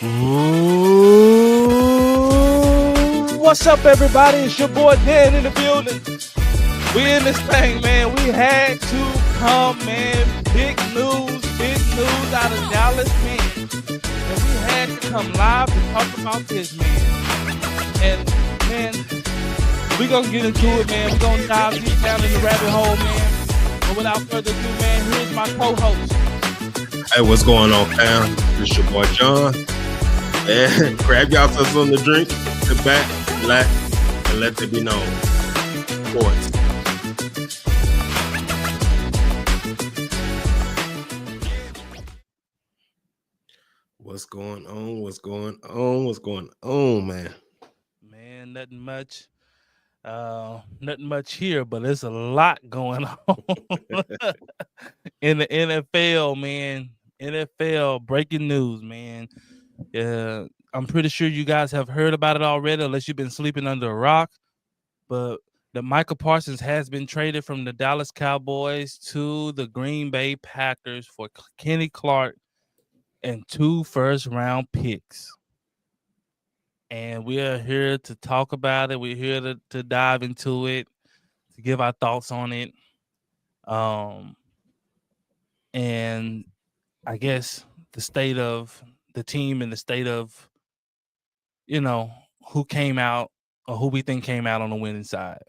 Ooh, what's up, everybody? It's your boy Dan in the building. We in this thing, man. We had to come, man. Big news out of Dallas, man. And we had to come live to talk about this, man. And, man, we're going to get into it, man. We're going to dive deep down in the rabbit hole, man. But without further ado, man, here's my co-host. Hey, what's going on, fam? It's your boy John. And grab y'all something to drink, sit back, relax, and let it be known. Sports. What's going on? What's going on, man? Man, nothing much. Nothing much here, but there's a lot going on in the NFL, man. NFL breaking news, man. I'm pretty sure you guys have heard about it already, unless you've been sleeping under a rock. But the Micah Parsons has been traded from the Dallas Cowboys to the Green Bay Packers for Kenny Clark and 2 first-round picks. And we are here to talk about it. We're here to dive into it, to give our thoughts on it. And I guess the state of the team and the state of, who came out or who we think came out on the winning side.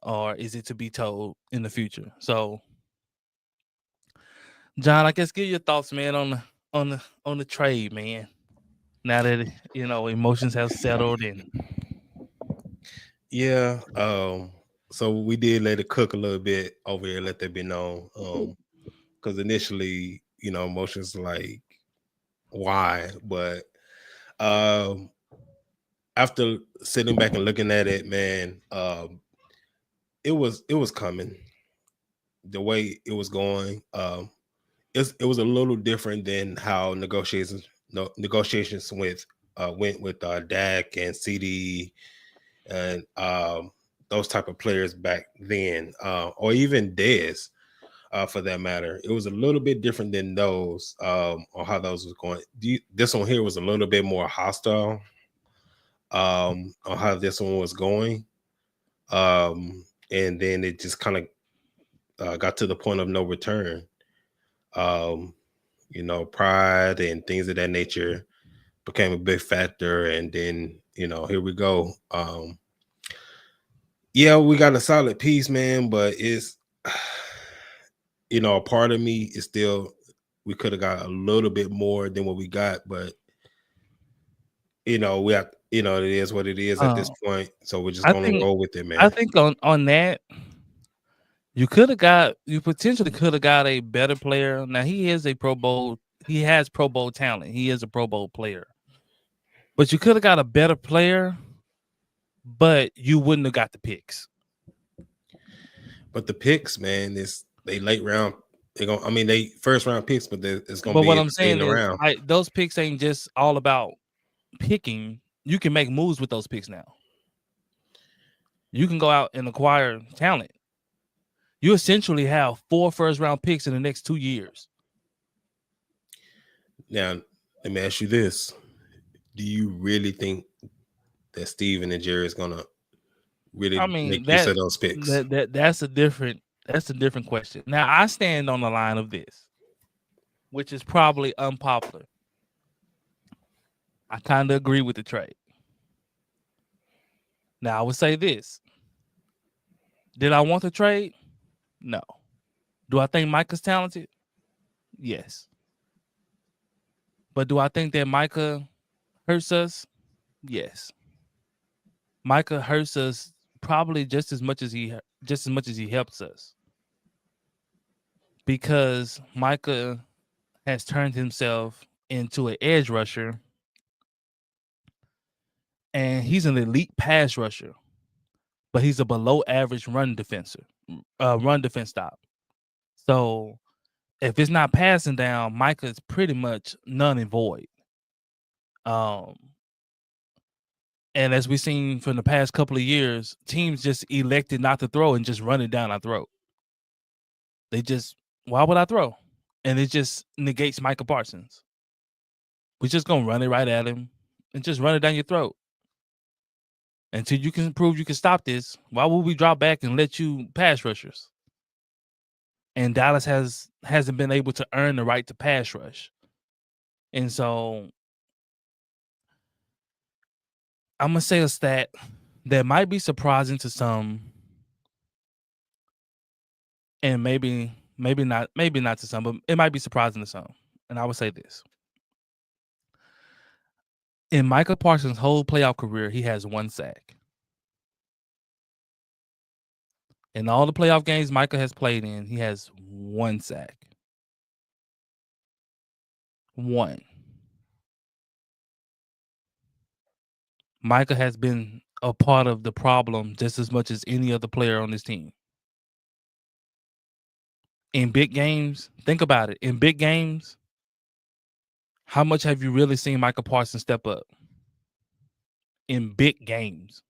Or is it to be told in the future? So, John, I guess give your thoughts, man, on the trade, man. Now that emotions have settled in. Yeah. So we did let it cook a little bit over here, let that be known. Because initially, emotions like why, but after sitting back and looking at it, man, it was coming. The way it was going, it was a little different than how negotiations went with Dak and CD and those type of players back then, or even Dez, for that matter. It was a little bit different than those, on how those was going. This one here was a little bit more hostile, on how this one was going, and then it just kind of got to the point of no return. Pride and things of that nature became a big factor, and then here we go. Yeah, we got a solid piece, man, but it's a part of me is still we could have got a little bit more than what we got, but we have it is what it is at this point, so we're just gonna roll with it, man. I think on that, you potentially could have got a better player. Now he has Pro Bowl talent. He is a Pro Bowl player. But you could have got a better player, but you wouldn't have got the picks. But the picks, man, they late round. They first round picks, but it's gonna be. But what I'm saying is, those picks ain't just all about picking. You can make moves with those picks now. You can go out and acquire talent. You essentially have 4 first-round picks in the next 2 years. Now, let me ask you this. Do you really think that Steven and Jerry is gonna really make use of those picks? That's a different question. Now, I stand on the line of this, which is probably unpopular. I kind of agree with the trade. Now, I would say this. Did I want the trade? No. Do I think Micah's talented? Yes. But do I think that Micah hurts us? Yes. Micah hurts us probably just as much as he helps us. Because Micah has turned himself into an edge rusher, and he's an elite pass rusher, but he's a below average run defense stop. So if it's not passing down, Micah is pretty much none and void. And as we've seen from the past couple of years, teams just elected not to throw and just run it down our throat. Why would I throw? And it just negates Micah Parsons. We're just gonna run it right at him and just run it down your throat until you can prove you can stop this. Why would we drop back and let you pass rushers? And Dallas hasn't been able to earn the right to pass rush, and so I'm gonna say a stat that might be surprising to some, and maybe not to some, but it might be surprising to some. And I would say this: in Micah Parsons' whole playoff career, he has 1 sack. In all the playoff games Micah has played in, he has 1 sack. 1. Micah has been a part of the problem just as much as any other player on this team. In big games, think about it. In big games, how much have you really seen Micah Parsons step up? In big games.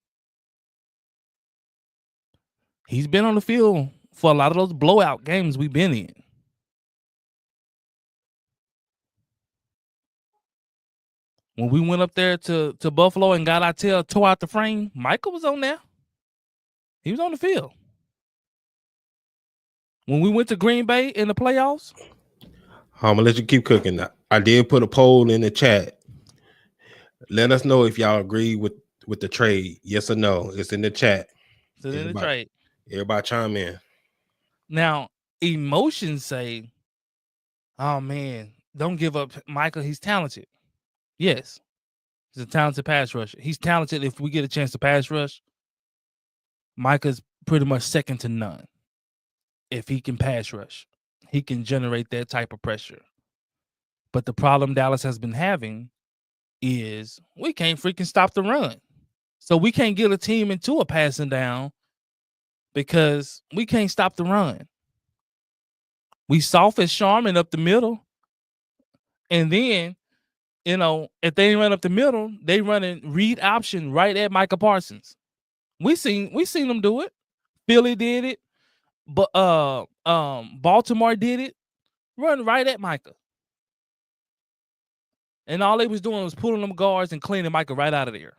He's been on the field for a lot of those blowout games we've been in. When we went up there to Buffalo and got our tail tore out the frame, Micah was on there. He was on the field. When we went to Green Bay in the playoffs, I'm gonna let you keep cooking. I did put a poll in the chat. Let us know if y'all agree with the trade. Yes or no. It's in the chat. it's in the trade. Everybody chime in. Now, emotions say, oh man, don't give up Micah. He's talented. Yes, he's a talented pass rusher. He's talented. If we get a chance to pass rush, Micah's pretty much second to none. If he can pass rush, he can generate that type of pressure. But the problem Dallas has been having is we can't freaking stop the run. So we can't get a team into a passing down because we can't stop the run. We soft as Sharman up the middle. And then, if they run up the middle, they running read option right at Micah Parsons. We seen them do it. Philly did it. But Baltimore did it. Run right at Micah. And all they was doing was pulling them guards and cleaning Micah right out of there.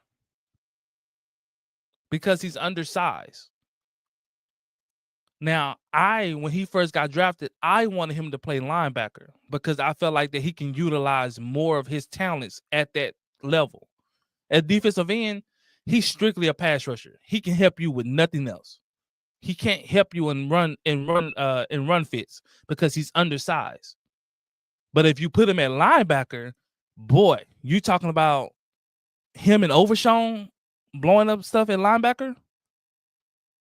Because he's undersized. Now, when he first got drafted, I wanted him to play linebacker because I felt like that he can utilize more of his talents at that level. At defensive end, he's strictly a pass rusher. He can help you with nothing else. He can't help you in run fits because he's undersized. But if you put him at linebacker, boy, you talking about him and Overshown blowing up stuff at linebacker?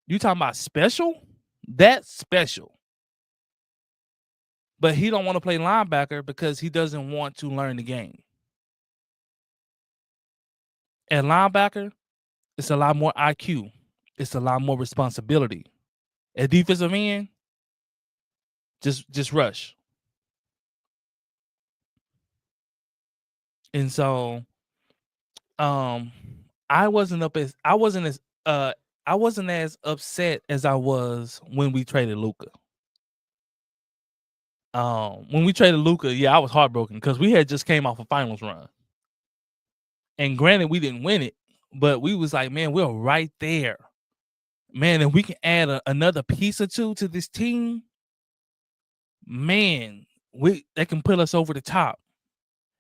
You talking about special? That's special. But he don't want to play linebacker because he doesn't want to learn the game. At linebacker, it's a lot more IQ. It's a lot more responsibility. At defensive end, just rush. And so I wasn't as upset as I was when we traded Luka. When we traded Luka, yeah, I was heartbroken because we had just came off a finals run. And granted, we didn't win it, but we was like, man, we're right there. Man, if we can add another piece or two to this team, man, they can put us over the top.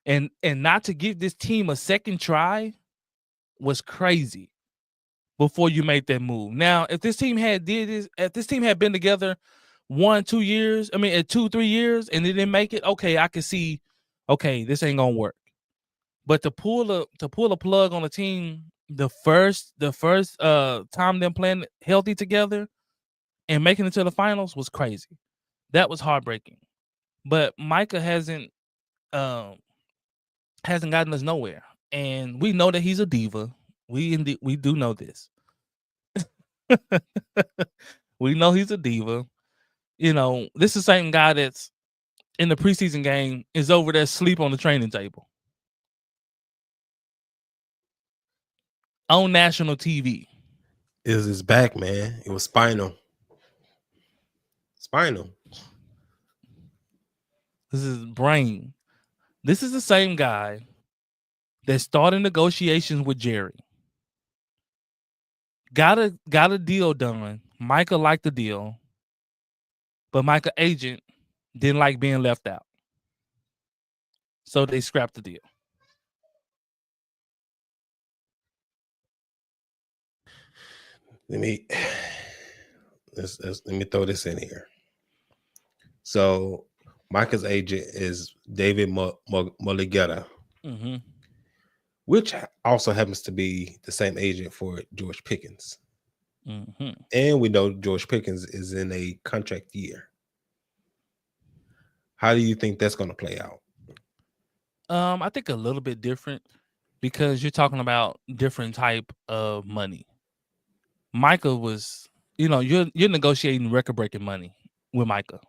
And not to give this team a second try was crazy before you made that move. Now, if this team had been together 1-2 years, 2-3 years, and it didn't make it, okay, I could see, okay, this ain't gonna work. But to pull a plug on a team the first time them playing healthy together and making it to the finals was crazy. That was heartbreaking. But Micah hasn't gotten us nowhere, and we know that he's a diva. We do know this. We know he's a diva. This is the same guy that's in the preseason game is over there asleep on the training table on national TV. It was his back, man. It was spinal. This is brain. This is the same guy that started negotiations with Jerry. Got a deal done. Micah liked the deal, but Micah agent didn't like being left out. So they scrapped the deal. Let me let me throw this in here. So Micah's agent is David Mulligetta, Mm-hmm. which also happens to be the same agent for George Pickens. Mm-hmm. And we know George Pickens is in a contract year. How do you think that's going to play out? I think a little bit different because you're talking about different type of money. Micah was, you're negotiating record breaking money with Micah.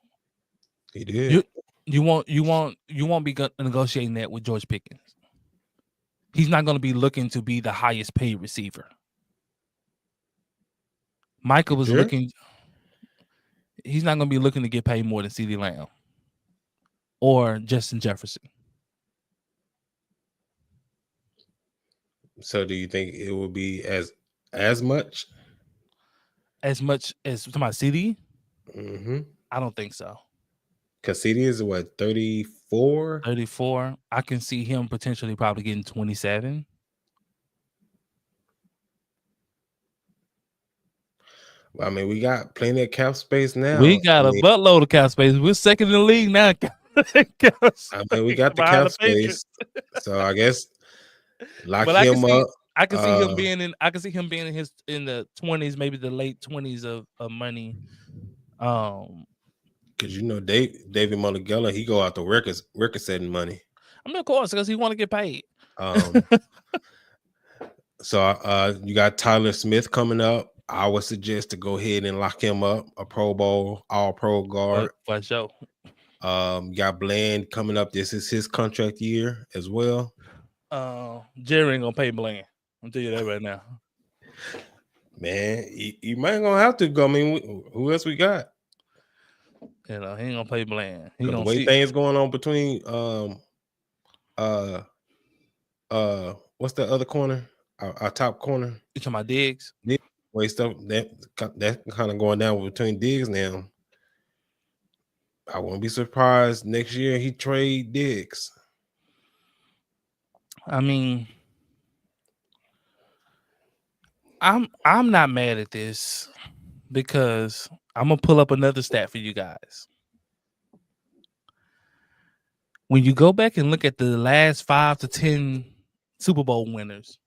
He did. You won't be negotiating that with George Pickens. He's not going to be looking to be the highest paid receiver. Micah was looking. He's not going to be looking to get paid more than CeeDee Lamb or Justin Jefferson. So do you think it will be as much? As much as talking about CeeDee? Mm-hmm. I don't think so. Because CeeDee is what, 34? 34. I can see him potentially probably getting 27. I mean, we got plenty of cap space now. We got a buttload of cap space. We're second in the league now. I mean, we got the cap space. So I guess lock him up. I can see him being in. I can see him being in the 20s, maybe the late 20s of money. Because David Mulligella, he go out the record setting money. I mean, of course, because he want to get paid. So you got Tyler Smith coming up. I would suggest to go ahead and lock him up, a Pro Bowl, All Pro guard. For sure. You got Bland coming up. This is his contract year as well. Jerry ain't gonna pay Bland. I'll tell you that right now. Man, you might gonna have to go. I mean, who else we got? He ain't gonna pay Bland. He the gonna way things going on between what's the other corner? Our top corner. You talking about Diggs? Way stuff that kind of going down between Diggs now. I won't be surprised next year he trade Diggs. I mean, I'm not mad at this because I'm gonna pull up another stat for you guys. When you go back and look at the last 5 to 10 Super Bowl winners,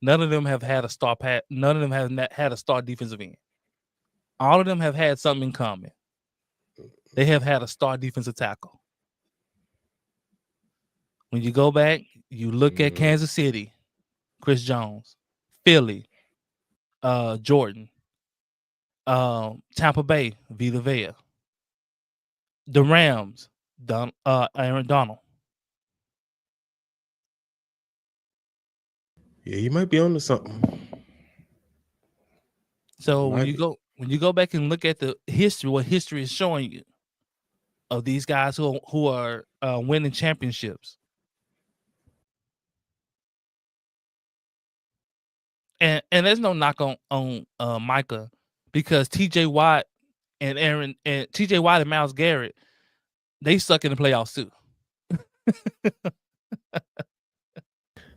none of them have had a star none of them have had a star defensive end. All of them have had something in common. They have had a star defensive tackle. When you go back, you look at Kansas City, Chris Jones, Philly, Jordan, Tampa Bay, Vita Vea, the Rams, Aaron Donald. Yeah, you might be onto something. So when you go back and look at the history, what history is showing you of these guys who are winning championships, and there's no knock on Micah because T.J. Watt and T.J. Watt and Myles Garrett, they suck in the playoffs too.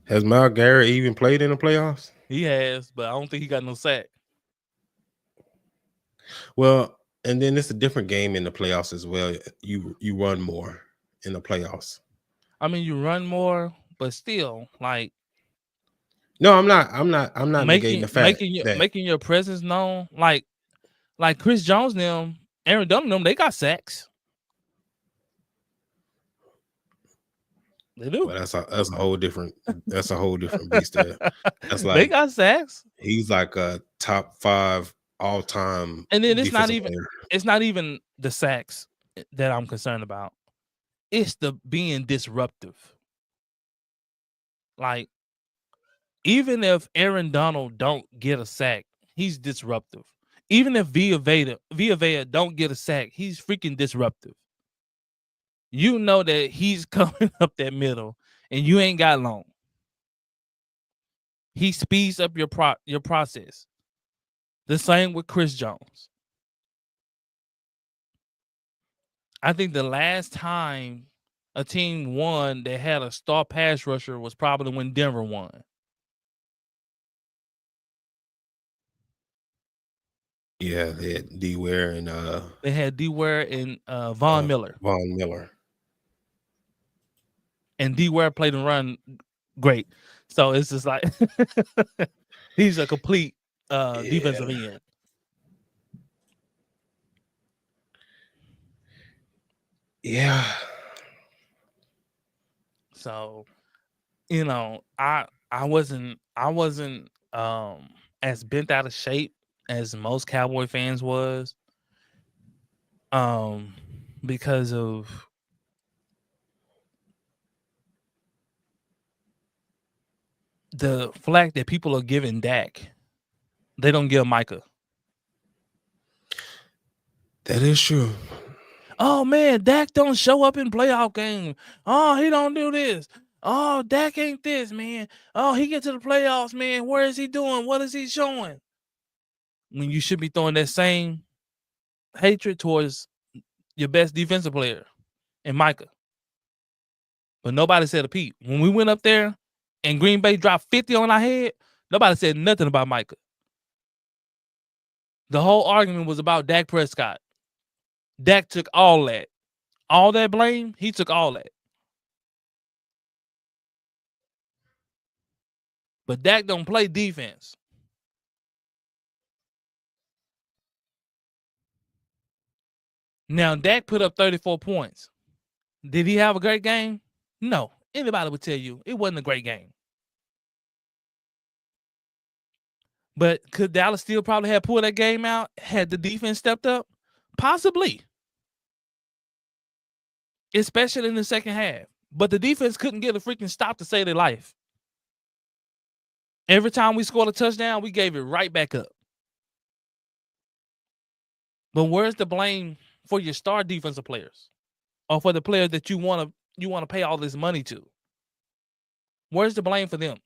Has Myles Garrett even played in the playoffs? He has, but I don't think he got no sack. Well, and then it's a different game in the playoffs as well. You run more in the playoffs. I mean, you run more, but still, like. No, I'm not negating the fact making your presence known, like Chris Jones, them, Aaron Donald, them, they got sacks. They do. Well, that's a whole different beast there. That's like they got sacks. He's like a top 5 all time. And then it's not even the sacks that I'm concerned about. It's the being disruptive. Like, even if Aaron Donald don't get a sack, he's disruptive. Even if Vita Vea don't get a sack, he's freaking disruptive. You know that he's coming up that middle, and you ain't got long. He speeds up your process. The same with Chris Jones. I think the last time a team won that had a star pass rusher was probably when Denver won. Yeah, they had D Ware and They had D Ware and Von Miller. Von Miller. And D Ware played and run great. So it's just like he's a complete defensive end. Yeah. So, you know, I wasn't as bent out of shape as most Cowboy fans was. Because of the flack that people are giving Dak. They don't give Micah. That is true. Oh man, Dak don't show up in playoff game. Oh, he don't do this. Oh, Dak ain't this, man. Oh, he get to the playoffs, man. Where is he doing? What is he showing? When you should be throwing that same hatred towards your best defensive player and Micah. But nobody said a peep. When we went up there and Green Bay dropped 50 on our head, nobody said nothing about Micah. The whole argument was about Dak Prescott. Dak took all that. All that blame, he took all that. But Dak don't play defense. Now, Dak put up 34 points. Did he have a great game? No. Anybody would tell you it wasn't a great game. But could Dallas still probably have pulled that game out had the defense stepped up? Possibly. Especially in the second half. But the defense couldn't get a freaking stop to save their life. Every time we scored a touchdown, we gave it right back up. But where's the blame for your star defensive players? Or for the players that you want to pay all this money to? Where's the blame for them?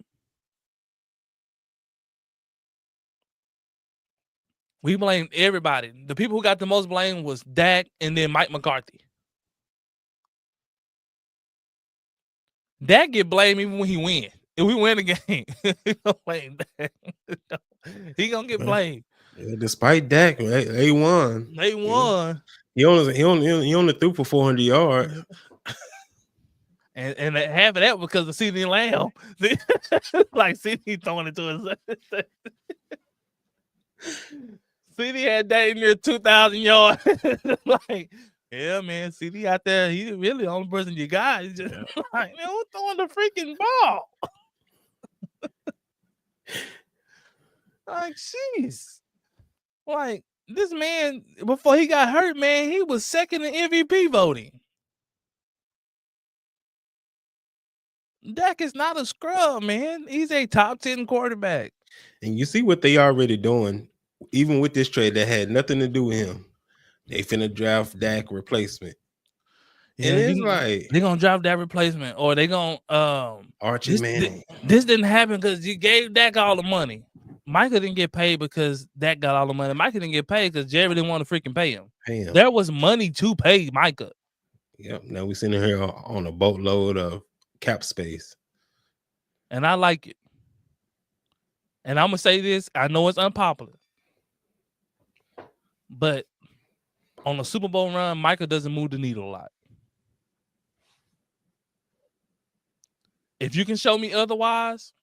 We blamed everybody. The people who got the most blame was Dak and then Mike McCarthy. Dak get blamed even when he win. If we win the game, he don't blame Dak. He gonna get blamed. Yeah, despite Dak, they won. They won. He only threw for 400 yards. And half of that because of CeeDee Lamb. Like CeeDee throwing it to us. CeeDee had that in near 2,000 yards. Like, yeah, man, CeeDee out there, he really the only person you got. He's just like, man, who's throwing the freaking ball? Like, jeez. Like, this man, before he got hurt, man, he was second in MVP voting. Dak is not a scrub, man. He's a top 10 quarterback. And you see what they already doing, even with this trade that had nothing to do with him. They finna draft Dak replacement. Yeah, and it's like they're gonna draft that replacement, or they're gonna Archie Manning. This didn't happen because you gave Dak all the money. Micah didn't get paid because Dak got all the money. Micah didn't get paid because Jerry didn't want to freaking pay him. There was money to pay Micah. Yep. Now we're sitting here on a boatload of cap space. And I like it. And I'm gonna say this. I know it's unpopular. But on a Super Bowl run, Micah doesn't move the needle a lot. If you can show me otherwise,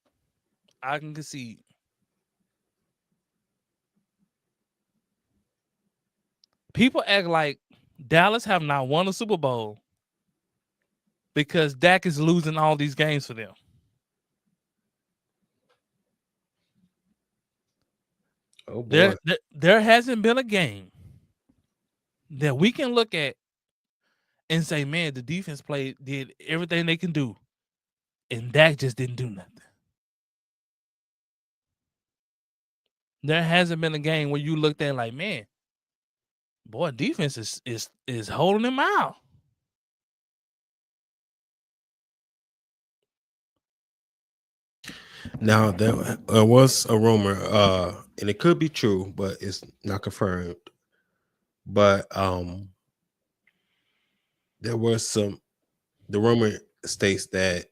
I can concede. People act like Dallas have not won a Super Bowl because Dak is losing all these games for them. Oh boy. There hasn't been a game that we can look at and say, man, the defense did everything they can do, and Dak just didn't do nothing. There hasn't been a game where you looked at like, man, boy, defense is holding him out. Now there was a rumor, and it could be true, but it's not confirmed. But there was some. The rumor states that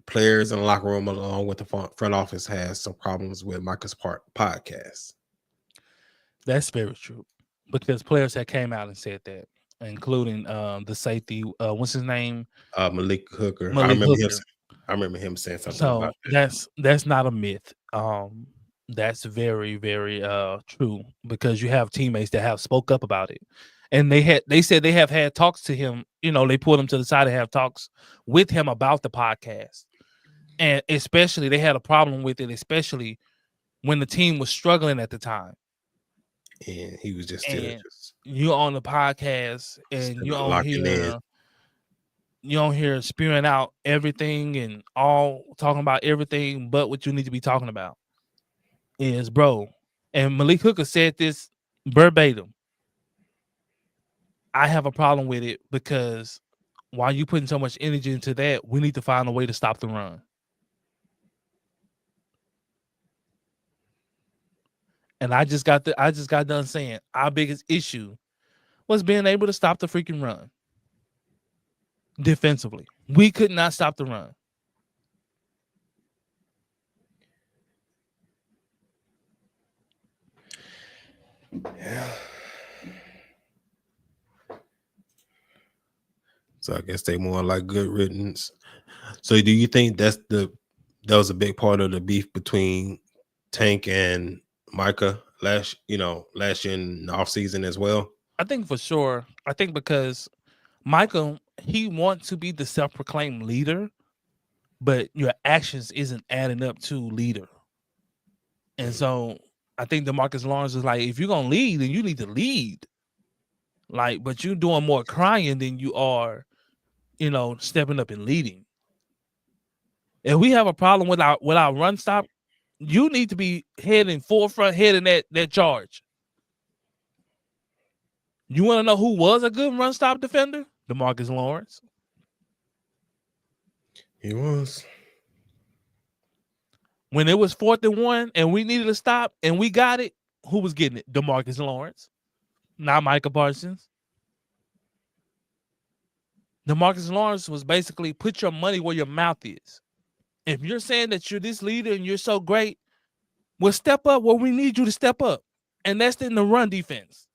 players in the locker room, along with the front office, has some problems with Micah's podcast. That's very true because players had came out and said that, including the safety. What's his name? Malik Hooker. Malik Hooker. I remember him saying something So about that. that's not a myth. That's very very true because you have teammates that have spoke up about it, and they said they have had talks to him. You know, they pulled him to the side and have talks with him about the podcast, and especially they had a problem with it, especially when the team was struggling at the time. And he was just still And just you on the podcast and still not locking in. you on here spewing out everything and all talking about everything but what you need to be talking about is, bro. And Malik Hooker said this verbatim. I have a problem with it because while you putting so much energy into that, we need to find a way to stop the run. And I just got done saying our biggest issue was being able to stop the freaking run defensively. We could not stop the run. Yeah. So I guess they more like good riddance. So do you think that was a big part of the beef between Tank and Micah last year in the offseason as well? I think for sure. I think because Michael, he wants to be the self-proclaimed leader, but your actions isn't adding up to leader. And so I think DeMarcus Lawrence is like, if you're gonna lead, then you need to lead. Like, but you're doing more crying than you are, stepping up and leading. If we have a problem with our run stop, you need to be heading that charge. You want to know who was a good run stop defender? DeMarcus Lawrence. He was. When it was 4th and 1 and we needed to stop and we got it, who was getting it? DeMarcus Lawrence, not Micah Parsons. DeMarcus Lawrence was basically put your money where your mouth is. If you're saying that you're this leader and you're so great, well, step up where we need you to step up. And that's in the run defense.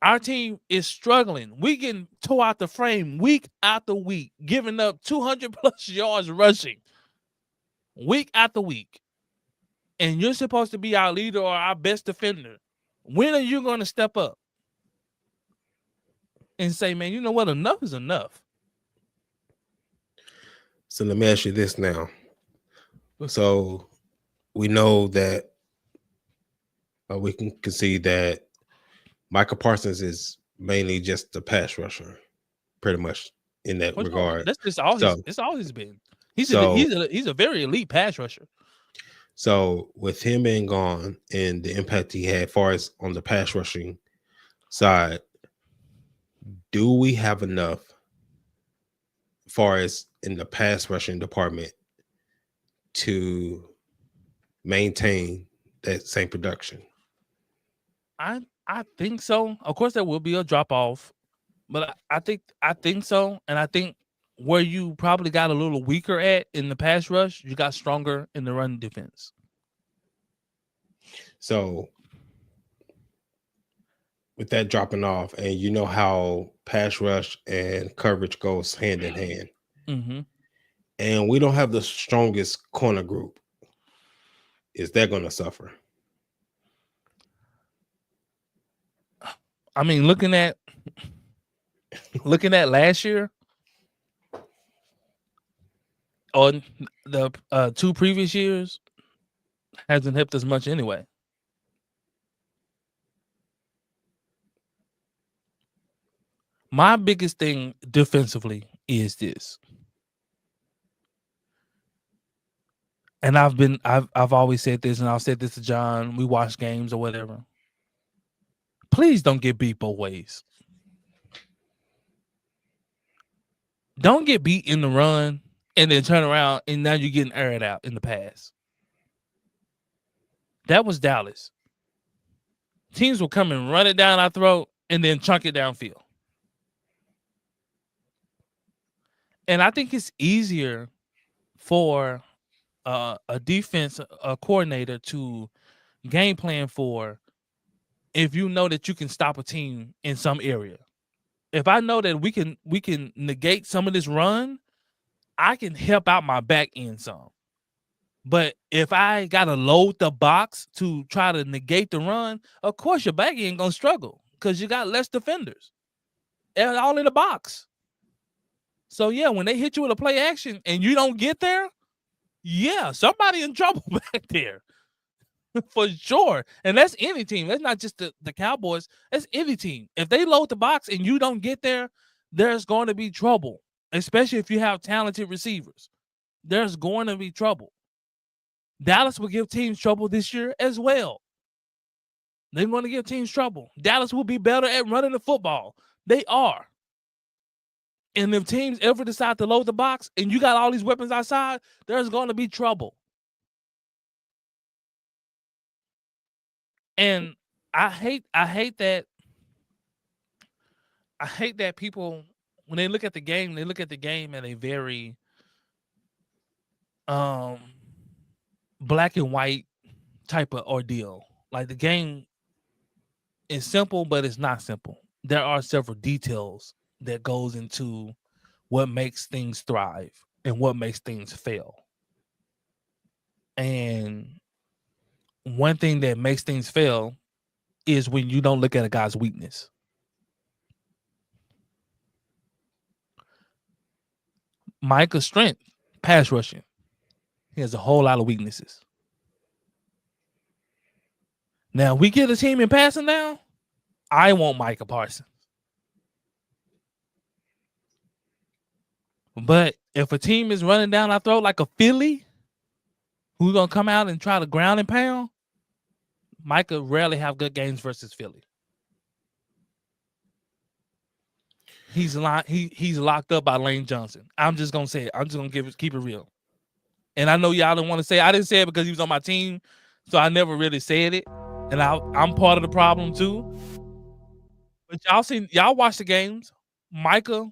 Our team is struggling. We getting tore out the frame week after week, giving up 200 plus yards rushing week after week. And you're supposed to be our leader or our best defender. When are you going to step up and say, man, you know what? Enough is enough. So let me ask you this now. So we know that we can concede that Micah Parsons is mainly just a pass rusher, pretty much in that regard. That's just all it's always been. He's a very elite pass rusher. So with him being gone and the impact he had, as far as on the pass rushing side, do we have enough, as far as in the pass rushing department, to maintain that same production? I think so. Of course, there will be a drop off, but I think so, and I think where you probably got a little weaker at in the pass rush, you got stronger in the run defense. So with that dropping off, and you know how pass rush and coverage goes hand in hand, Mm-hmm. and we don't have the strongest corner group, is that going to suffer? I mean, looking at last year or the 2 previous years, hasn't helped as much anyway. My biggest thing defensively is this. And I've always said this, and I've said this to John. We watch games or whatever. Please don't get beat both ways. Don't get beat in the run and then turn around and now you're getting aired out in the pass. That was Dallas. Teams will come and run it down our throat and then chunk it downfield. And I think it's easier for a defense coordinator to game plan for if you know that you can stop a team in some area. If I know that we can negate some of this run, I can help out my back end some. But if I gotta load the box to try to negate the run, of course your back end gonna struggle because you got less defenders. And all in the box. So yeah, when they hit you with a play action and you don't get there, yeah, somebody in trouble back there. For sure. And that's any team. That's not just the Cowboys. That's any team. If they load the box and you don't get there, there's going to be trouble. Especially if you have talented receivers. There's going to be trouble. Dallas will give teams trouble this year as well. They're going to give teams trouble. Dallas will be better at running the football. They are. And if teams ever decide to load the box and you got all these weapons outside, there's going to be trouble. And I hate that people, when they look at the game, at a very black and white type of ordeal. Like the game is simple, but it's not simple. There are several details that goes into what makes things thrive and what makes things fail. And one thing that makes things fail is when you don't look at a guy's weakness. Micah's strength, pass rushing. He has a whole lot of weaknesses. Now, we get a team in passing down, I want Micah Parsons. But if a team is running down our throat like a Philly, who's going to come out and try to ground and pound, Micah rarely have good games versus Philly. He's locked up by Lane Johnson. I'm just going to say it. I'm just going to keep it real. And I know y'all don't want to say it. I didn't say it because he was on my team, so I never really said it. And I'm part of the problem too. But y'all watch the games. Micah,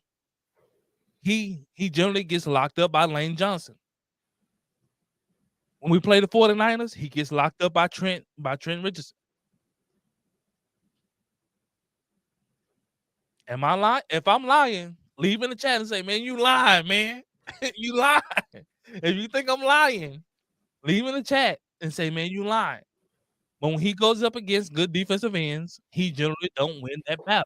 he generally gets locked up by Lane Johnson. When we play the 49ers, he gets locked up by Trent Richardson. Am I lying? If I'm lying, leave in the chat and say, man, you lying, man. You lying. If you think I'm lying, leave in the chat and say, man, you lying. But when he goes up against good defensive ends, he generally don't win that battle.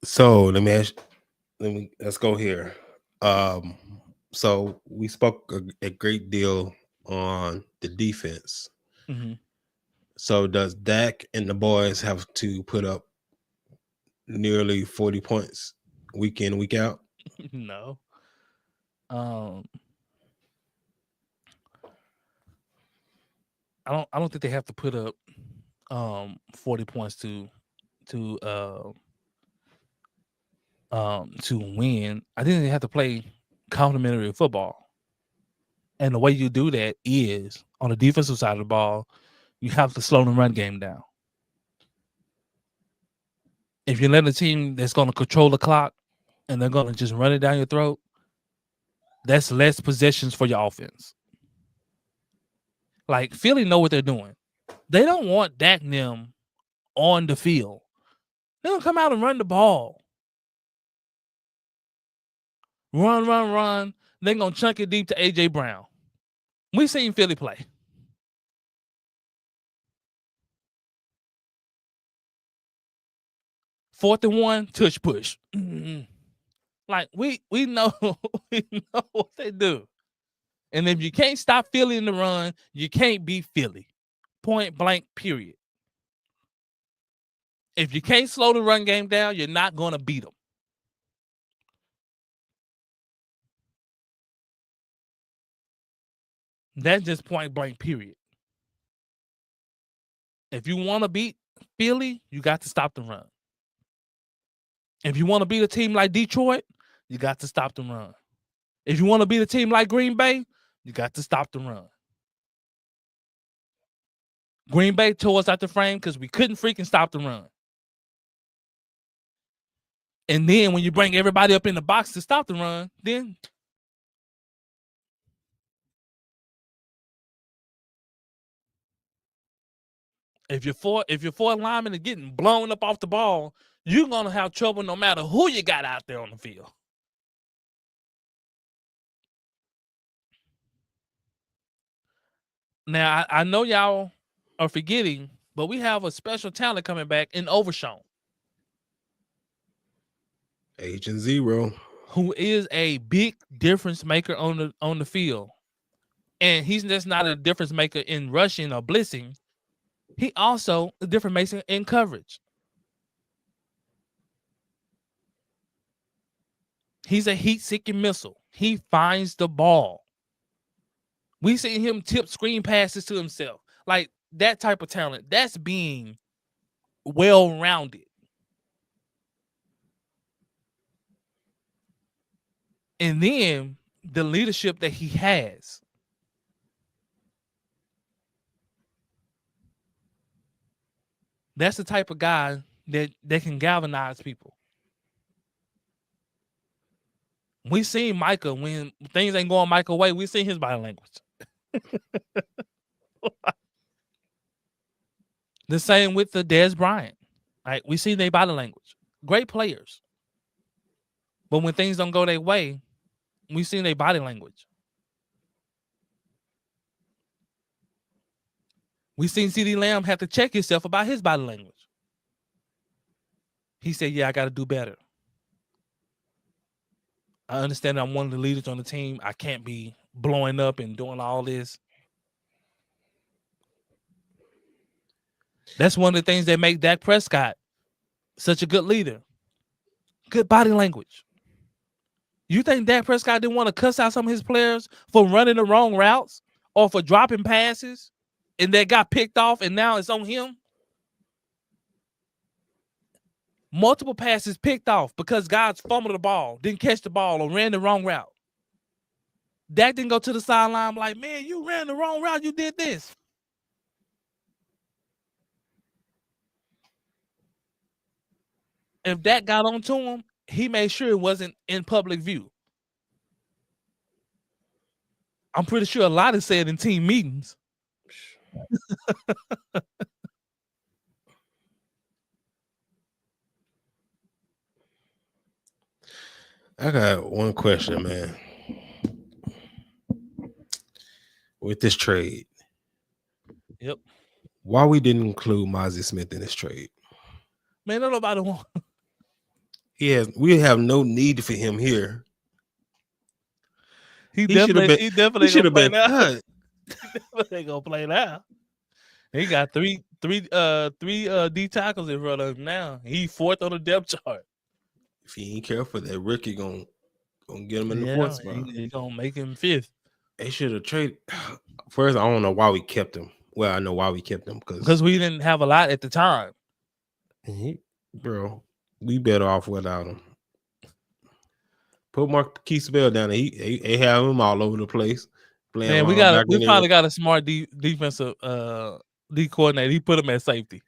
So let's go here. So we spoke a great deal on the defense. Mm-hmm. So does Dak and the boys have to put up nearly 40 points week in, week out? No. I don't think they have to put up 40 points to win. I think they have to play complementary football. And the way you do that is on the defensive side of the ball, you have to slow the run game down. If you let a team that's going to control the clock and they're going to just run it down your throat, that's less possessions for your offense. Like Philly know what they're doing. They don't want Dak and them on the field. They're going to come out and run the ball. Run. They're going to chunk it deep to A.J. Brown. We seen Philly play. Fourth and 1, touch push. Mm-hmm. Like we know we know what they do. And if you can't stop Philly in the run, you can't beat Philly. Point blank, period. If you can't slow the run game down, you're not going to beat them. That's just point blank, period. If you want to beat Philly, you got to stop the run. If you want to beat a team like Detroit, you got to stop the run. If you want to beat a team like Green Bay, you got to stop the run. Green Bay tore us out the frame because we couldn't freaking stop the run. And then when you bring everybody up in the box to stop the run, then if your four linemen are getting blown up off the ball, you're gonna have trouble no matter who you got out there on the field. Now I know y'all are forgetting, but we have a special talent coming back in Overshown. Agent Zero, who is a big difference maker on the field. And he's just not a difference maker in rushing or blitzing. He also a difference maker in coverage. He's a heat-seeking missile. He finds the ball. We see him tip screen passes to himself. Like that type of talent. That's being well-rounded. And then the leadership that he has. That's the type of guy that can galvanize people. We seen Micah when things ain't going Micah's way. We seen his body language. The same with the Dez Bryant. Right? We see their body language. Great players. But when things don't go their way, we see their body language. We seen CeeDee Lamb have to check himself about his body language. He said, yeah, I got to do better. I understand I'm one of the leaders on the team. I can't be blowing up and doing all this. That's one of the things that make Dak Prescott such a good leader. Good body language. You think Dak Prescott didn't want to cuss out some of his players for running the wrong routes or for dropping passes and that got picked off and now it's on him? Multiple passes picked off because guys fumbled the ball, didn't catch the ball, or ran the wrong route. Dak didn't go to the sideline like, man, you ran the wrong route. You did this. If Dak got onto him, he made sure it wasn't in public view. I'm pretty sure a lot is said in team meetings. I got one question, man. With this trade, Yep. Why we didn't include Mozzie Smith in this trade? Man, nobody want. We have no need for him here. He definitely should have been cut. He definitely gonna play now. He got three D tackles in front of him now. He fourth on the depth chart. If he ain't careful, that rookie gonna get him in the fourth spot. He gonna make him fifth. They should have traded. First, I don't know why we kept him. Well, I know why we kept him because we didn't have a lot at the time. Bro, we better off without him. Put Marquise Bell down there. They have him all over the place. Man, we finally got a smart defensive D coordinator. He put him at safety.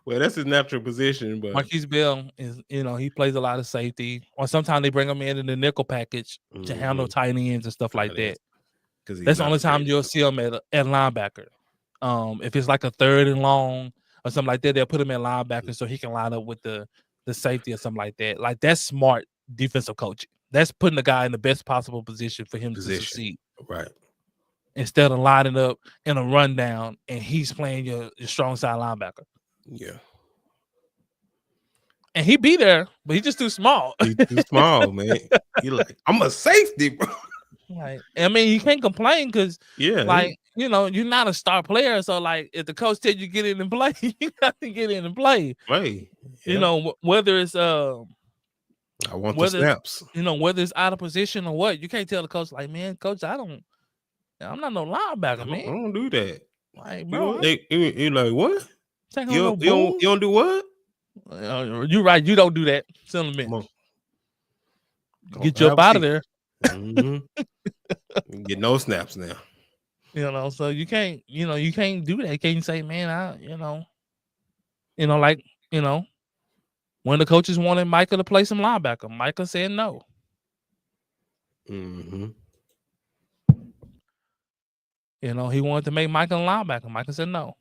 Well, that's his natural position, but Marquise Bell is, he plays a lot of safety, or sometimes they bring him in the nickel package to handle tight ends and stuff like that. That's the only time you'll see him at linebacker. If it's like a third and long or something like that, they'll put him at linebacker so he can line up with the safety or something like that. Like, that's smart defensive coaching. That's putting the guy in the best possible position for him to succeed. Right. Instead of lining up in a rundown and he's playing your strong side linebacker. Yeah. And he be there, but he's just too small. He's too small, man. He like, I'm a safety, bro. Like, I mean, you can't complain because, you're not a star player. So, like, if the coach tells you get in and play, you got to get in and play. Play. Yeah. Whether it's I want the snaps. Whether it's out of position or what, you can't tell the coach, like, man, coach, I'm not no linebacker, man. I don't do that. Like, bro, you're like, what? Take on no You bulls. don't do what? You're right. You don't do that. Sit on the Come on. bench. Get you Have up a out of seat. there. Get no snaps now. So you can't, you can't do that. You can't say, man, like, when the coaches wanted Micah to play some linebacker, Micah said no. Mm-hmm. He wanted to make Micah a linebacker. Micah said no.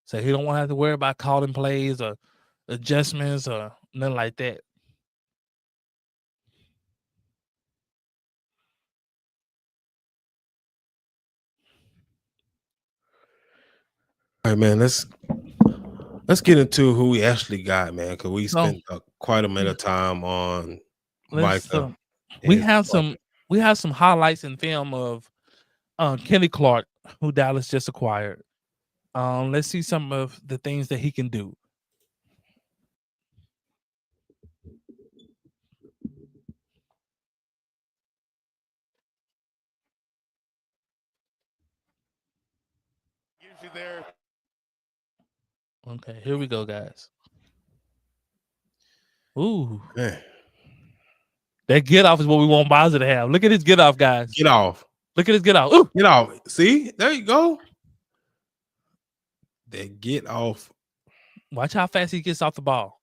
So he don't want to have to worry about calling plays or adjustments or nothing like that. All right, man. Let's get into who we actually got, man, because we spent quite a bit of time on Micah. We have some highlights in film of Kenny Clark, who Dallas just acquired. Let's see some of the things that he can do. There. Okay, here we go, guys. Ooh. Man. That get off is what we want Bowser to have. Look at his get off, guys. Get off. Look at his get off. Ooh. Get off. See? There you go. That get off. Watch how fast he gets off the ball.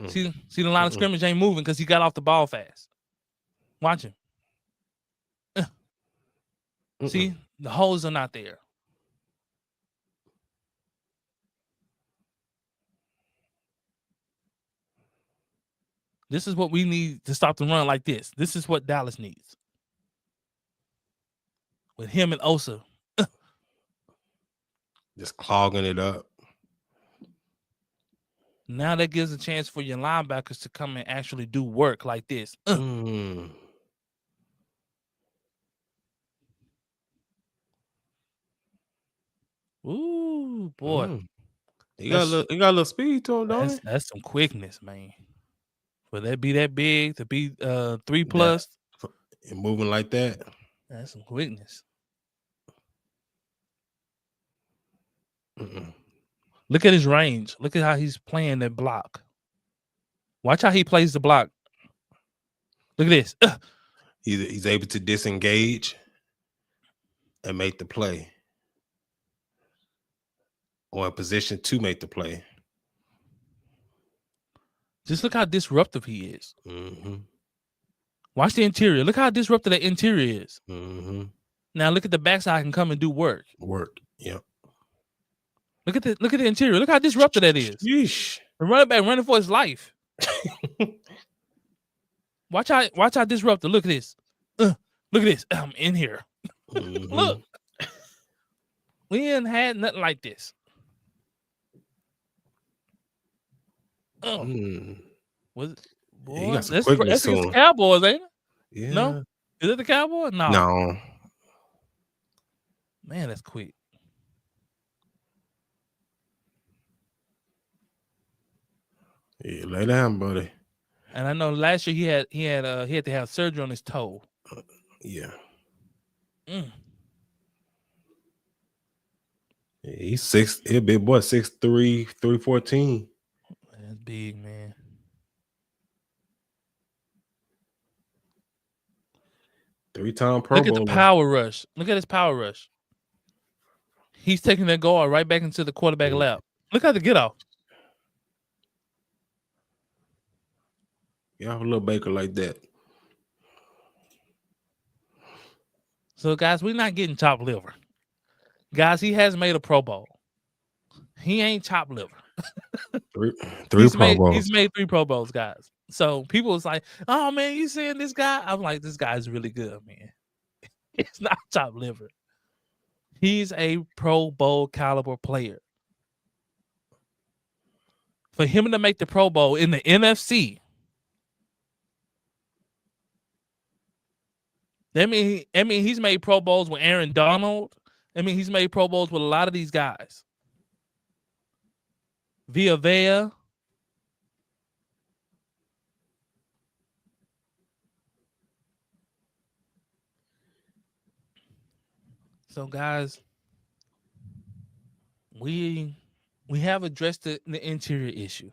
See the line of scrimmage ain't moving because he got off the ball fast. Watch him. See, the holes are not there. This is what we need to stop the run like this. This is what Dallas needs. With him and Osa. Just clogging it up. Now that gives a chance for your linebackers to come and actually do work like this. Ooh, boy. He got a little speed to him, don't he? That's some quickness, man. For that be that big to be 3+ and moving like that. That's some quickness. Look at his range. Look at how he's playing that block. Watch how he plays the block. Look at this. He's able to disengage and make the play, or in position to make the play. Just look how disruptive he is. Watch the interior. Look how disruptive that interior is. Now look at the backside can come and do work. Yep. Look at the interior. Look how disruptive that is. Yeesh. The running back running for his life. Watch how disruptive. Look at this. Look at this. I'm in here. Look. We ain't had nothing like this. Was it? Boy, that's against the Cowboys, ain't it? Yeah. No? Is it the Cowboys? No. Man, that's quick. Yeah, lay down, buddy. And I know last year he had to have surgery on his toe. Yeah. Yeah, he's 6. He's a big boy, 6'3", 314. That's big, man. Three-time Pro Bowler. Look at the power rush. Look at his power rush. He's taking that guard right back into the quarterback lap. Look how the get off. Yeah, a little Baker like that. So, guys, we're not getting chopped liver. Guys, he has made a Pro Bowl. He ain't chopped liver. Three Pro Bowls. He's made 3 Pro Bowls, guys. So people was like, "Oh man, you seeing this guy?" I'm like, "This guy's really good, man." It's not chopped liver. He's a Pro Bowl caliber player. For him to make the Pro Bowl in the NFC, I mean he's made Pro Bowls with Aaron Donald. I mean, he's made Pro Bowls with a lot of these guys. Villa. So, guys, we have addressed the interior issue.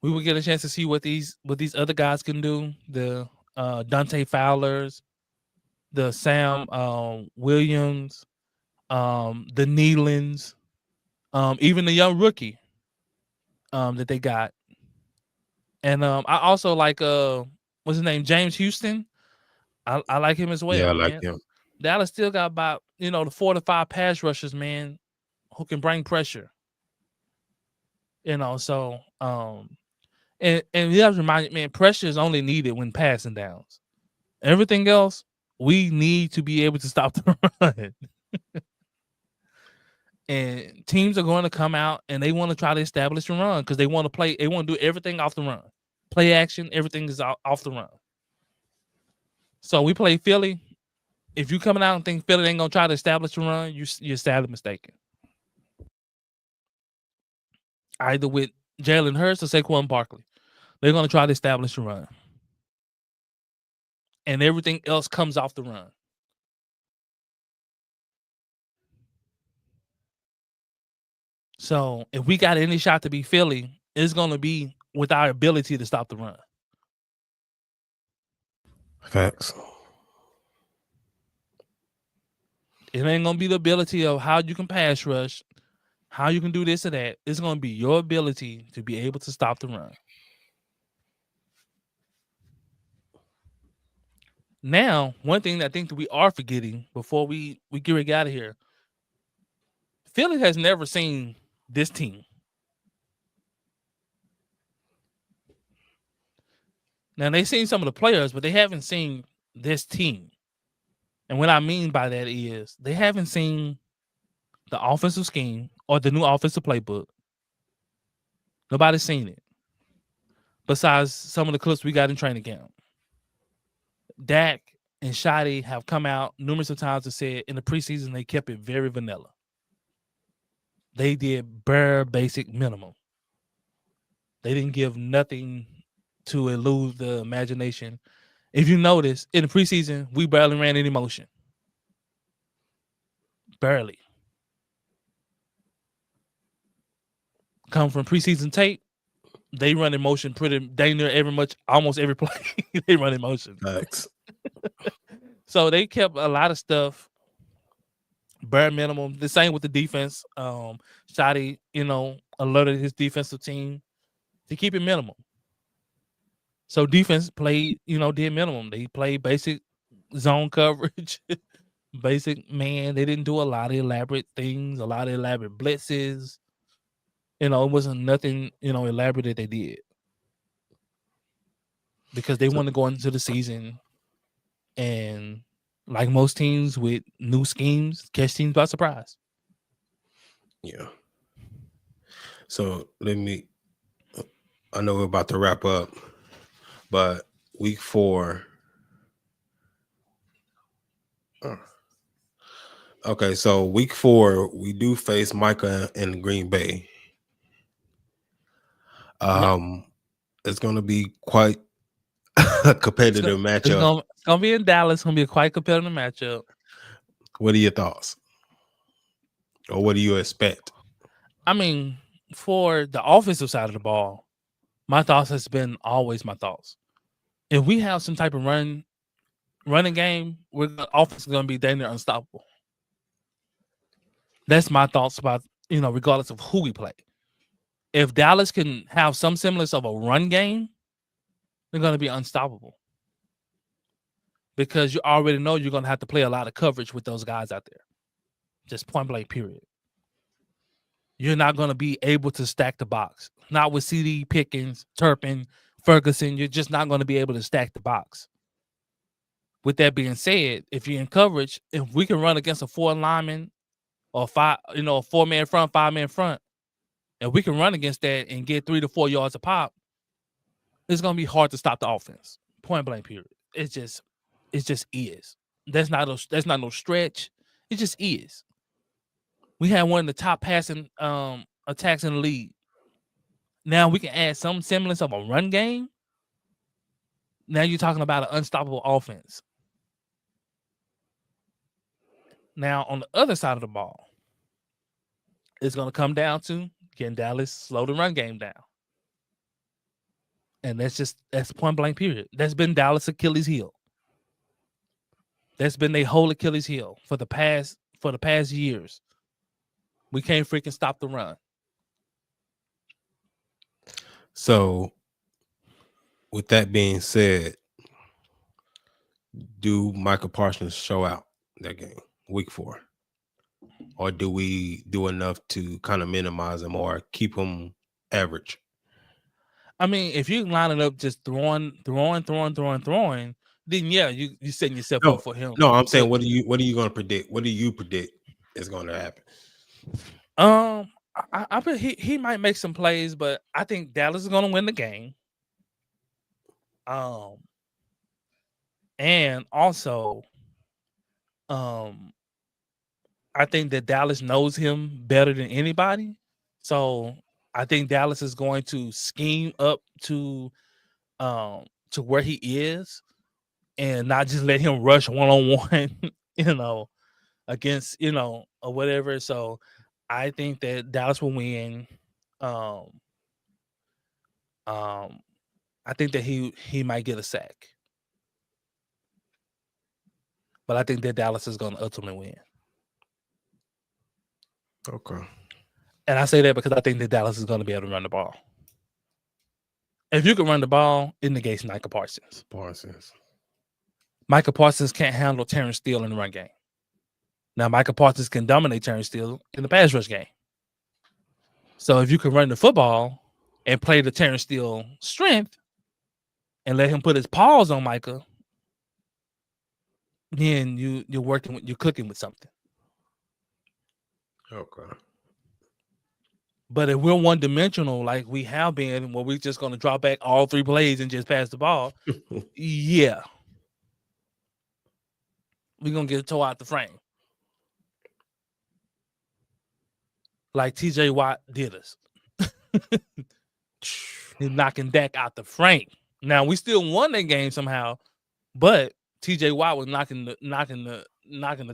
We will get a chance to see what these other guys can do. The Dante Fowlers, the Sam Williams, the Nealons, even the young rookie that they got. And I also like what's his name, James Houston. I like him as Yeah, I well, like man. him. Dallas still got about the 4 to 5 pass rushers, man, who can bring pressure. So and you have to remind man, pressure is only needed when passing downs. Everything else, we need to be able to stop the run. And teams are going to come out and they want to try to establish a run because they want to play. They want to do everything off the run, play action. Everything is off the run. So we play Philly. If you coming out and think Philly ain't gonna try to establish a run, you're sadly mistaken. Either with Jalen Hurts or Saquon Barkley, they're gonna try to establish a run, and everything else comes off the run. So if we got any shot to be Philly, it's gonna be with our ability to stop the run. Facts. It ain't gonna be the ability of how you can pass rush, how you can do this or that. It's gonna be your ability to be able to stop the run. Now, one thing that I think that we are forgetting before we get ready out of here, Philly has never seen this team. Now they've seen some of the players, but they haven't seen this team. And what I mean by that is they haven't seen the offensive scheme or the new offensive playbook. Nobody's seen it. Besides some of the clips we got in training camp. Dak and Shotty have come out numerous of times and said in the preseason they kept it very vanilla. They did bare basic minimum. They didn't give nothing to elude the imagination. If you notice, in the preseason, we barely ran any motion. Barely. Come from preseason tape, they run in motion pretty dang near almost every play. They run in motion. Facts. So they kept a lot of stuff bare minimum. The same with the defense. Shotty, alerted his defensive team to keep it minimum. So defense played, did minimum. They played basic zone coverage, basic man. They didn't do a lot of elaborate things, a lot of elaborate blitzes. It wasn't nothing, elaborate that they did. Because they want to go into the season and, like most teams with new schemes, catch teams by surprise. Yeah. So I know we're about to wrap up, but week 4. Okay, so week 4, we do face Micah in Green Bay. It's going to be quite a competitive matchup. It's going to be in Dallas. It's going to be a quite competitive matchup. What are your thoughts? Or what do you expect? I mean, for the offensive side of the ball, my thoughts has been always my thoughts. If we have some type of running game, offense is going to be dang near unstoppable. That's my thoughts about, regardless of who we play. If Dallas can have some semblance of a run game, they're going to be unstoppable. Because you already know you're going to have to play a lot of coverage with those guys out there. Just point blank, period. You're not going to be able to stack the box. Not with CD, Pickens, Turpin, Ferguson. You're just not going to be able to stack the box. With that being said, if you're in coverage, if we can run against a 4 lineman or 5, a 4-man front, 5-man front, and we can run against that and get 3 to 4 yards a pop, it's going to be hard to stop the offense. Point blank, period. It just is. That's not no stretch. It just is. We had one of the top passing attacks in the league. Now we can add some semblance of a run game. Now you're talking about an unstoppable offense. Now, on the other side of the ball, it's going to come down to can Dallas slow the run game down? And that's point blank period. That's been Dallas' Achilles heel. That's been their whole Achilles heel for the past years. We can't freaking stop the run. So, with that being said, do Micah Parsons show out that game, week 4? Or do we do enough to kind of minimize him or keep him average? I mean, if you line it up just throwing, then yeah, you setting yourself up for him. No, I'm saying, what are you going to predict? What do you predict is going to happen? I bet he might make some plays, but I think Dallas is going to win the game. And also, I think that Dallas knows him better than anybody. So I think Dallas is going to scheme up to where he is and not just let him rush one-on-one, against, or whatever. So I think that Dallas will win. I think that he might get a sack. But I think that Dallas is going to ultimately win. Okay. And I say that because I think that Dallas is going to be able to run the ball. If you can run the ball, it negates Micah Parsons. Micah Parsons can't handle Terrence Steele in the run game. Now, Micah Parsons can dominate Terrence Steele in the pass rush game. So if you can run the football and play the Terrence Steele strength and let him put his paws on Micah, then you're cooking with something. Okay. But if we're one-dimensional like we have been, where we're just going to drop back all 3 plays and just pass the ball, yeah, we're going to get a toe out the frame. Like TJ Watt did us. He's knocking Dak out the frame. Now, we still won that game somehow, but TJ Watt was knocking the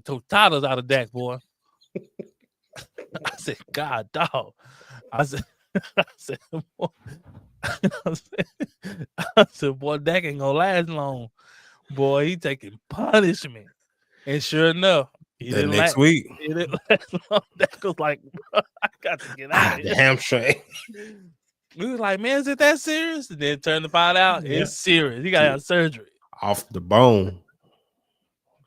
totadas out of Dak, boy. I said, God, dog. I said, boy, Dak ain't gonna last long. Boy, he taking punishment. And sure enough, he didn't last long. Dak was like, bro, I got to get out of here. The hamstring. We was like, man, is it that serious? And then turn to find out it's serious. He got to have surgery. Off the bone.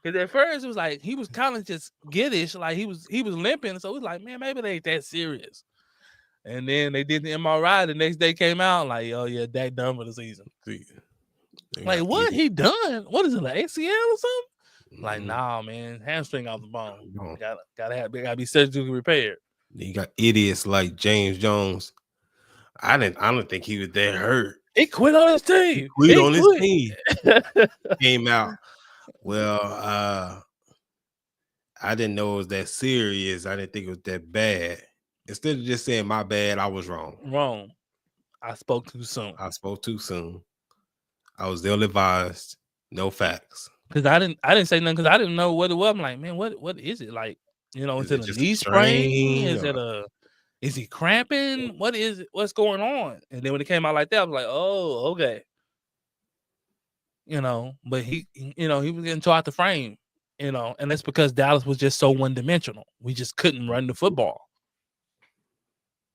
Because at first it was like he was kind of just giddish, like he was limping. So it was like, man, maybe they ain't that serious. And then they did the MRI. The next day came out like, oh yeah, Dak done for the season. Like, what he done? What is it, like ACL or something? Like, nah, man, hamstring off the bone. Gotta be surgically repaired. You got idiots like James Jones. I don't think he was that hurt. He quit on his team. Came out. Well, I didn't know it was that serious. I didn't think it was that bad. Instead of just saying my bad, I was wrong. I spoke too soon. I was ill advised. No facts. Because I didn't say nothing because I didn't know what it was. I'm like, man, what is it? Like, is it a knee sprain? Is he cramping? What is it? What's going on? And then when it came out like that, I was like, oh, okay. But he was getting tore out the frame, and that's because Dallas was just so one-dimensional. We just couldn't run the football.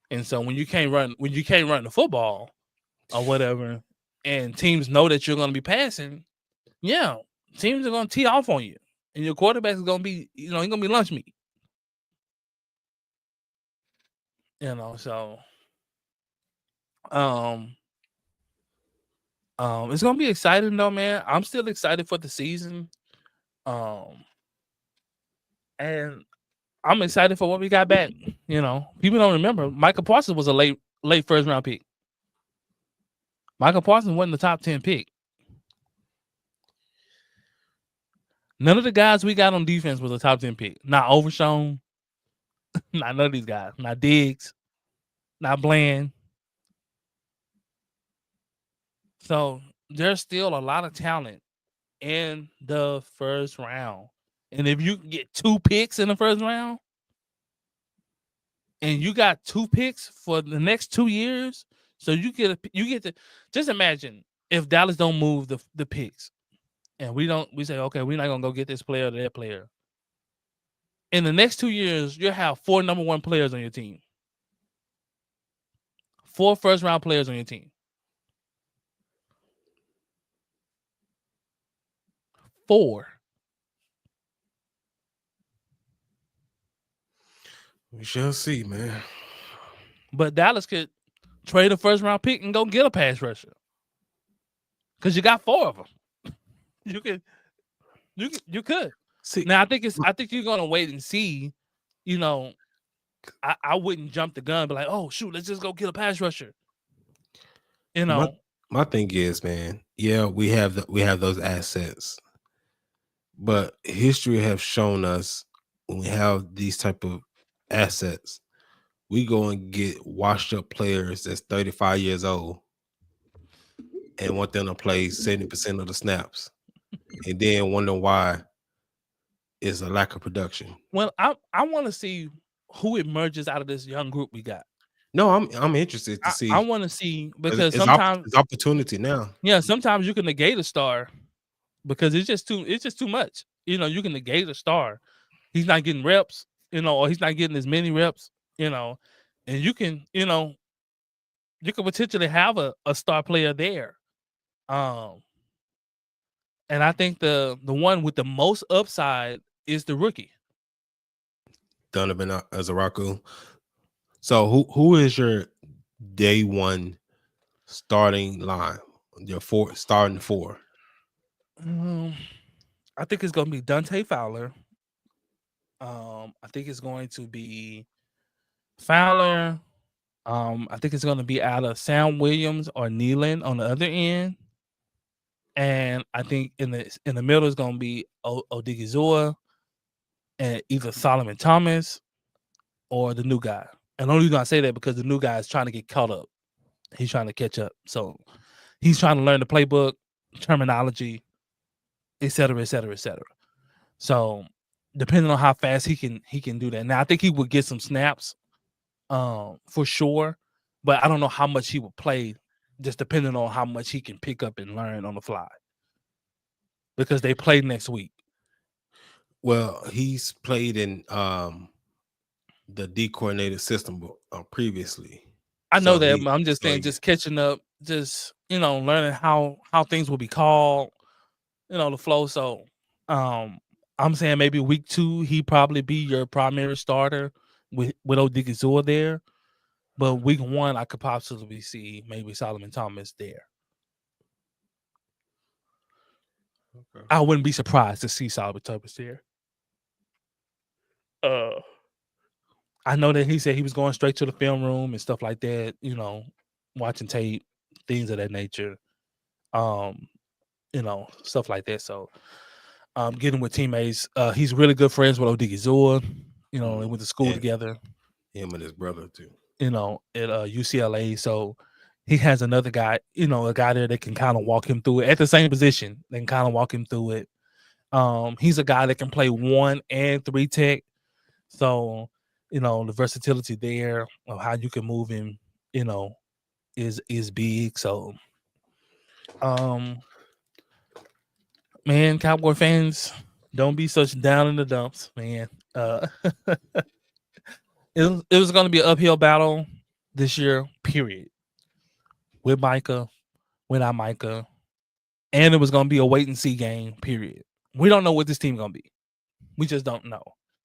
And so when you can't run the football or whatever, and teams know that you're going to be passing, yeah, teams are going to tee off on you, and your quarterback is going to be, he's going to be lunch meat. So it's gonna be exciting though, man. I'm still excited for the season. And I'm excited for what we got back. People don't remember Micah Parsons was a late first round pick. Micah Parsons wasn't the top 10 pick. None of the guys we got on defense was a top 10 pick. Not Overshown. Not none of these guys. Not Diggs. Not Bland. So there's still a lot of talent in the first round. And if you can get 2 picks in the first round, and you got 2 picks for the next 2 years, so you get to just imagine if Dallas don't move the picks, and we say, okay, we're not gonna go get this player or that player. In the next 2 years, you'll have 4 number 1 players on your team. 4 first round players on your team. 4. We shall see, man. But Dallas could trade a first round pick and go get a pass rusher. Because you got 4 of them. You could. See, Now I think you're gonna wait and see. You know, I wouldn't jump the gun, but like, oh shoot, let's just go get a pass rusher. You know, my thing is, man, yeah, we have those assets, but history have shown us when we have these type of assets, we go and get washed up players that's 35 years old and want them to play 70% of the snaps, and then wonder why it's a lack of production. well, I want to see who emerges out of this young group we got. No, I'm interested to see. I want to see because It's sometimes, opportunity now. yeah, sometimes you can negate a star because it's just too much. You know, you can negate a star. He's not getting reps, or he's not getting as many reps, and you can potentially have a star player there. And I think the one with the most upside is the rookie. Donovan Azaraku. So who is your day one starting line? Your starting 4. I think it's gonna be Dante Fowler. I think it's going to be Fowler. I think it's gonna be out of Sam Williams or Nealon on the other end. And I think in the middle is gonna be Odigizua and either Solomon Thomas or the new guy. And only reason I say that because the new guy is trying to get caught up. He's trying to catch up. So he's trying to learn the playbook, terminology, et cetera, et cetera, et cetera. So depending on how fast he can do that. Now I think he would get some snaps, for sure, but I don't know how much he will play, just depending on how much he can pick up and learn on the fly. Because they play next week. Well, he's played in the D coordinated system previously. I know that, but I'm just saying, just catching up, just learning how things will be called, the flow. So I'm saying maybe week 2 he probably be your primary starter with Odigizua there. But week 1 I could possibly see maybe Solomon Thomas there. Okay. I wouldn't be surprised to see Solomon Thomas there. I know that he said he was going straight to the film room and stuff like that, watching tape, things of that nature. Stuff like that. So getting with teammates. He's really good friends with Odigizua. They went to school together. Him and his brother too. At UCLA. So he has another guy, a guy there that can kind of walk him through it at the same position. They can kind of walk him through it. He's a guy that can play 1 and 3 tech. So, the versatility there of how you can move him, is big. So, man, Cowboy fans, don't be such down in the dumps, man. It was going to be an uphill battle this year, period. With Micah, without Micah, and it was going to be a wait and see game, period. We don't know what this team going to be. We just don't know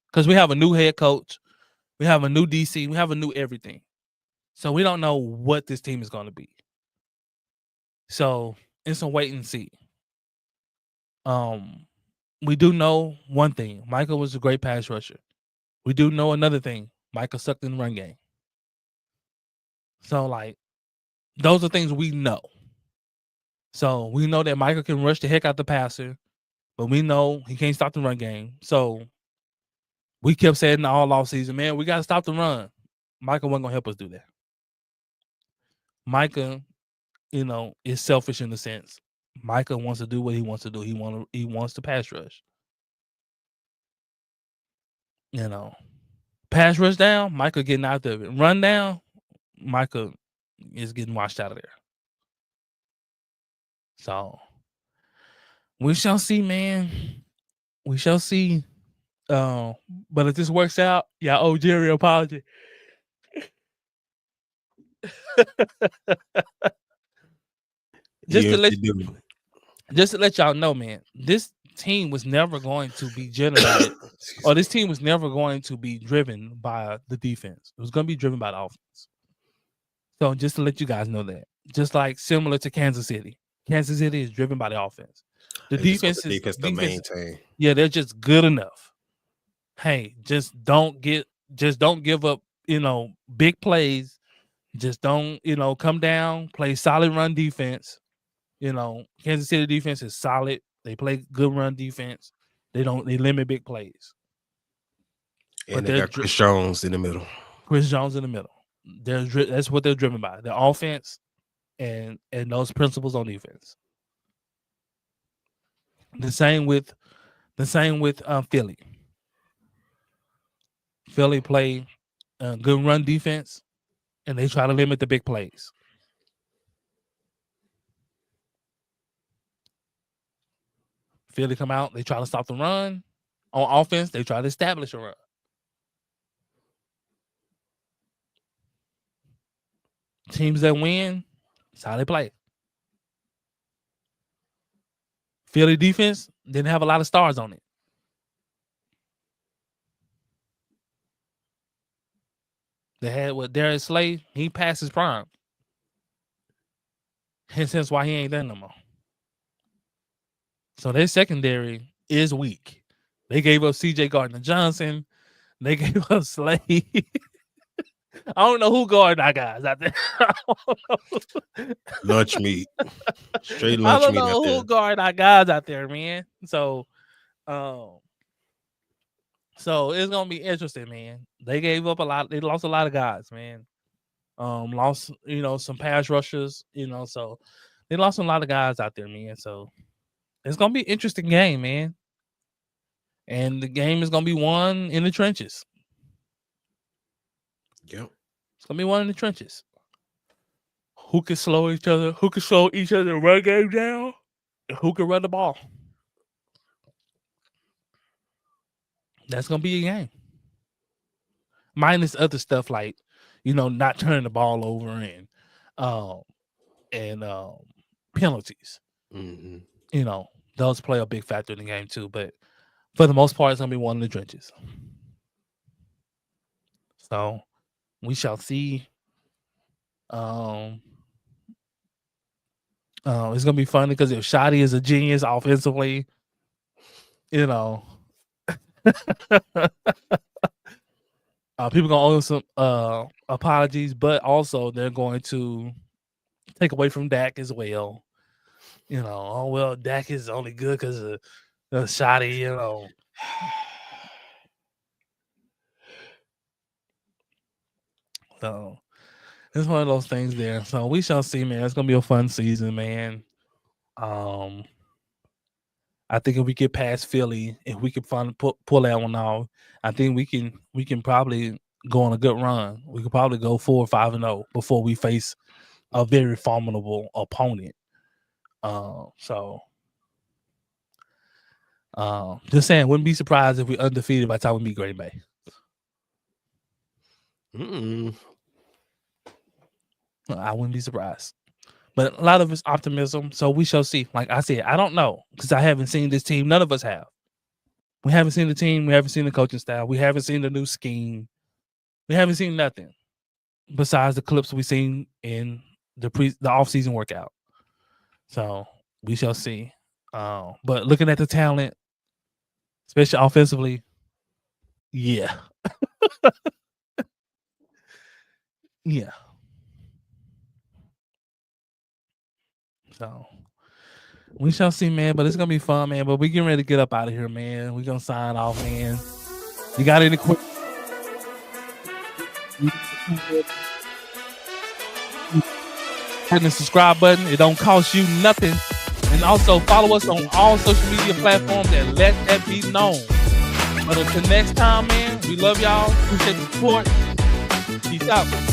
because we have a new head coach, we have a new DC, we have a new everything. So we don't know what this team is going to be. So it's a wait and see. We do know one thing: Micah was a great pass rusher. We do know another thing: Micah sucked in the run game. So those are things we know. So we know that Micah can rush the heck out the passer, but we know he can't stop the run game. So we kept saying all offseason, man, we got to stop the run. Micah wasn't going to help us do that. Micah, is selfish in a sense. Micah wants to do what he wants to do. He wants to pass rush. You know, pass rush down, Micah getting out of it. Run down, Micah is getting washed out of there. So we shall see, man. We shall see. But if this works out, y'all owe Jerry an apology. Just to let y'all know, man, this team was never going to be generated, or this team was never going to be driven by the defense. It was going to be driven by the offense. So just to let you guys know that, just like similar to Kansas City is driven by the offense. The defense is the main team. Yeah, they're just good enough. Hey, just don't give up, big plays. Just don't, come down, play solid run defense. Kansas City defense is solid. They play good run defense. They limit big plays. And they got Chris Jones in the middle. That's what they're driven by. The offense and those principles on defense. The same with Philly. Philly play good run defense, and they try to limit the big plays. Philly come out, they try to stop the run. On offense, they try to establish a run. Teams that win, that's how they play. Philly defense didn't have a lot of stars on it. They had Darius Slay, he passed his prime. Hence why he ain't there no more. So their secondary is weak. They gave up C.J. Gardner-Johnson. They gave up Slay. I don't know who guarded our guys out there. Lunch meat. Straight lunch meat out there. I don't know who guarded our guys out there, man. So it's gonna be interesting, man. They gave up a lot. They lost a lot of guys, man. Lost, some pass rushers, so they lost a lot of guys out there, man. So it's gonna be an interesting game, man. And the game is gonna be won in the trenches. Yep. It's gonna be won in the trenches. Who can slow each other? Who can slow each other run game down? And who can run the ball? That's gonna be a game. Minus other stuff like, not turning the ball over and penalties. Mm-hmm. Those play a big factor in the game too. But for the most part, it's gonna be one in the trenches. So we shall see. It's gonna be funny because if Shotty is a genius offensively, people gonna owe some apologies, but also they're going to take away from Dak as well. Dak is only good because of Shotty, So it's one of those things there. So we shall see, man. It's gonna be a fun season, man. I think if we get past Philly, if we can pull that one off, I think we can probably go on a good run. We could probably go 4 or 5-0 before we face a very formidable opponent. Just saying, wouldn't be surprised if we undefeated by the time we meet Green Bay. I wouldn't be surprised. But a lot of it's optimism, so we shall see. Like I said, I don't know because I haven't seen this team. None of us have. We haven't seen the team. We haven't seen the coaching style. We haven't seen the new scheme. We haven't seen nothing besides the clips we've seen in the off-season workout. So we shall see. But looking at the talent, especially offensively, yeah. Yeah. So we shall see, man. But it's gonna be fun, man. But we getting ready to get up out of here, man. We gonna sign off, man. You got any quick? Hit the subscribe button. It don't cost you nothing. And also follow us on all social media platforms and let that be known. But until next time, man, we love y'all. Appreciate the support. Peace out.